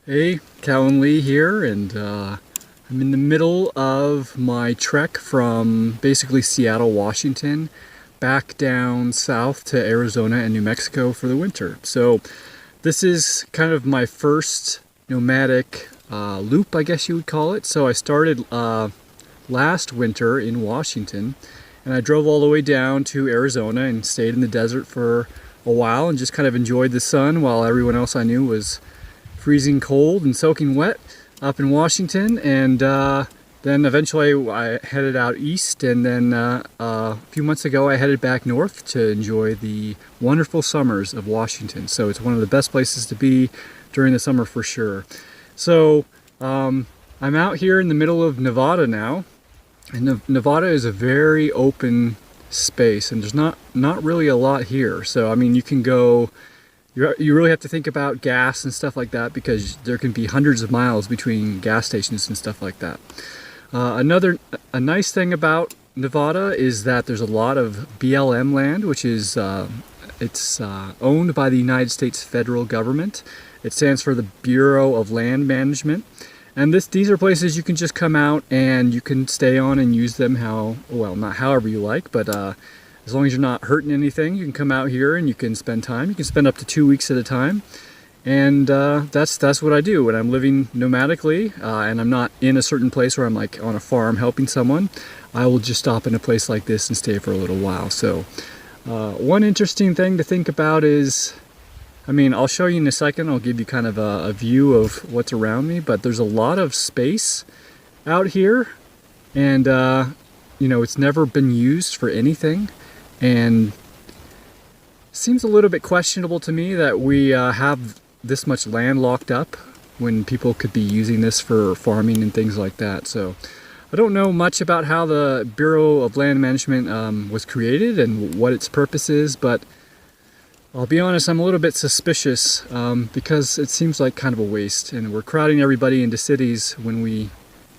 Hey, Cahlen Lee here, and I'm in the middle of my trek from basically Seattle, Washington, back down south to Arizona and New Mexico for the winter. So this is kind of my first nomadic loop, I guess you would call it. So I started last winter in Washington, and I drove all the way down to Arizona and stayed in the desert for a while and just kind of enjoyed the sun while everyone else I knew was freezing cold and soaking wet up in Washington. And then eventually I headed out east, and then a few months ago I headed back north to enjoy the wonderful summers of Washington. So it's one of the best places to be during the summer for sure. So I'm out here in the middle of Nevada now, and Nevada is a very open space, and there's not really a lot here. So I mean, you can go, you really have to think about gas and stuff like that, because there can be hundreds of miles between gas stations and stuff like that. A nice thing about Nevada is that there's a lot of BLM land, which is it's owned by the United States federal government. It stands for the Bureau of Land Management. And these are places you can just come out and you can stay on and use them not however you like, but as long as you're not hurting anything, you can come out here and you can spend time. You can spend up to 2 weeks at a time. And that's what I do when I'm living nomadically, and I'm not in a certain place where I'm like on a farm helping someone. I will just stop in a place like this and stay for a little while. So one interesting thing to think about is, I mean, I'll show you in a second. I'll give you kind of a view of what's around me, but there's a lot of space out here, and you know, it's never been used for anything. And it seems a little bit questionable to me that we have this much land locked up when people could be using this for farming and things like that. So I don't know much about how the Bureau of Land Management was created and what its purpose is, but I'll be honest, I'm a little bit suspicious because it seems like kind of a waste, and we're crowding everybody into cities when we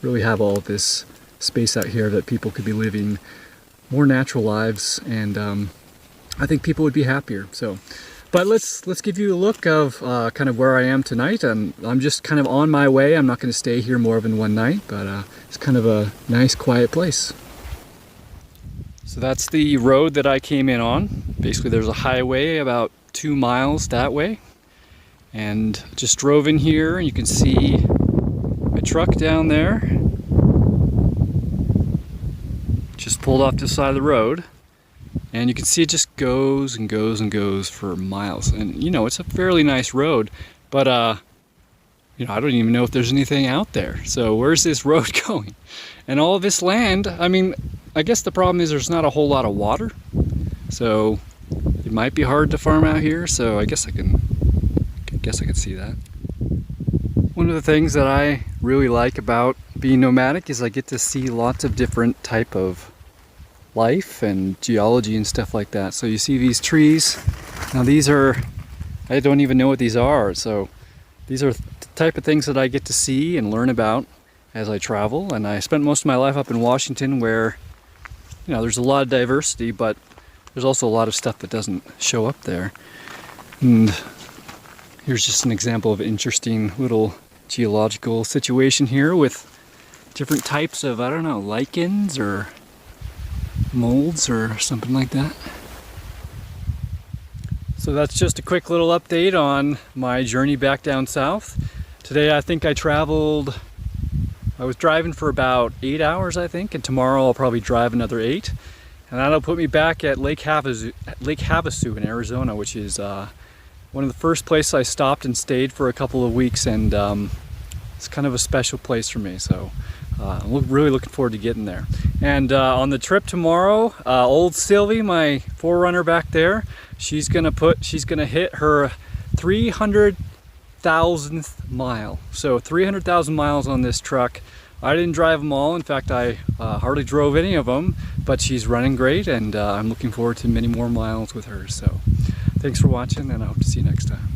really have all of this space out here that people could be living more natural lives, and I think people would be happier. So, but let's give you a look of kind of where I am tonight. I'm just kind of on my way. I'm not going to stay here more than one night, but it's kind of a nice, quiet place. So that's the road that I came in on. Basically, there's a highway about 2 miles that way, and just drove in here, and you can see my truck down there. Just pulled off to the side of the road, and you can see it just goes and goes and goes for miles. And you know, it's a fairly nice road, but you know, I don't even know if there's anything out there. So where's this road going? And all of this land, I mean, I guess the problem is there's not a whole lot of water, so it might be hard to farm out here. So I guess I can see that. One of the things that I really like about being nomadic is I get to see lots of different type of life and geology and stuff like that. So you see these trees. Now these are, I don't even know what these are. So these are the type of things that I get to see and learn about as I travel. And I spent most of my life up in Washington, where, you know, there's a lot of diversity, but there's also a lot of stuff that doesn't show up there. And here's just an example of an interesting little geological situation here with different types of, I don't know, lichens or molds or something like that. So that's just a quick little update on my journey back down south. Today I think I was driving for about 8 hours, I think, and tomorrow I'll probably drive another 8. And that'll put me back at Lake Havasu in Arizona, which is one of the first places I stopped and stayed for a couple of weeks, and it's kind of a special place for me. So I'm really looking forward to getting there. And on the trip tomorrow, old Sylvie, my 4Runner back there, she's gonna hit her 300,000th mile. So 300,000 miles on this truck. I didn't drive them all. In fact, I hardly drove any of them, but she's running great, and I'm looking forward to many more miles with her. So thanks for watching, and I hope to see you next time.